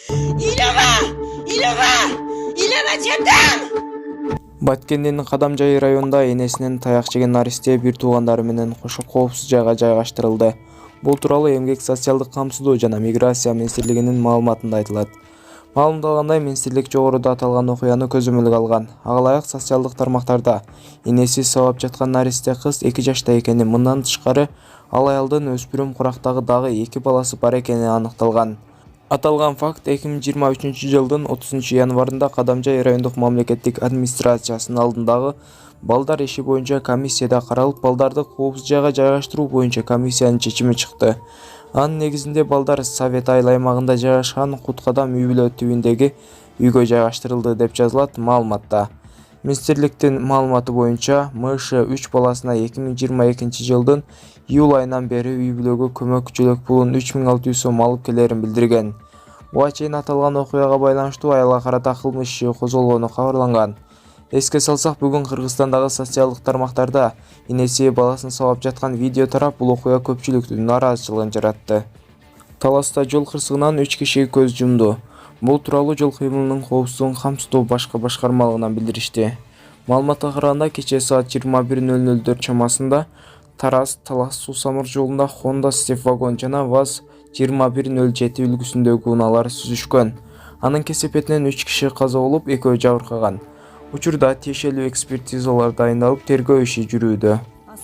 Илова жамдам! Баткендин Кадамжай районунда энесинен таяк жеген наристе бир туугандары менен кошо коопсуз жайга жайгаштырылды. Бул тууралуу Эмгек социалдык камсыздоо жана миграция министрлигинин маалыматында айтылат. Маалымдалгандай, министрлик жогоруда аталган окуяны көзөмөлгө алган. Ага ылайык социалдык тармактарда энеси сабап жаткан наристе кыз 2 жашта экени, мындан тышкары ал аялдын өспүрүм курактагы дагы 2 баласы бар экени аныкталган. Аталган факт 2023-жылдын 30-январында Кадамжай райондук мамлекеттик администрациясынын алдындагы балдар иши боюнча комиссияда каралып, балдарды коопсуз жайга жайгаштыруу боюнча комиссиянын чечими чыкты. Анын негизинде балдар Совет айыл аймагында жайгашкан Куткадам үй-бүлө түбүндөгү үйгө жайгаштырылды деп жазылат маалыматта. Министрликтин маалыматы боюнча МШ 3 баласына 2022-жылдын июль айынан бери үй-бүлөгө көмөкчүлүк пулун 3600 сом алып келерин билдирген. Буга чейин аталган окуяга байланыштуу аялга карата кылмыш иши козголгону кабарланган. Эске салсак, бүгүн Кыргызстандагы социалдык тармактарда энеси баласын сабап жаткан видео тарап, бул окуя көпчүлүктүн нааразычылыгын жаратты. Таласта жол кырсыгынан 3 киши көз жумду. Бул тууралуу жол кыймылынын коопсуздугун камсыздоо башкы башкармалыгынан билдиришти. Маалыматка караганда, кечээ саат 21:00 чамасында Тараз-Талас суу-самыр жолунда Honda Step вагон жана ВАЗ-2107 үлгүсүндөгү унаалар сүзүшкөн. Анын кесепетинен 3 киши каза болуп, экөө жабыркаган. Учурда тиешелүү экспертизалар дайындалып, тергөө иши жүрүүдө.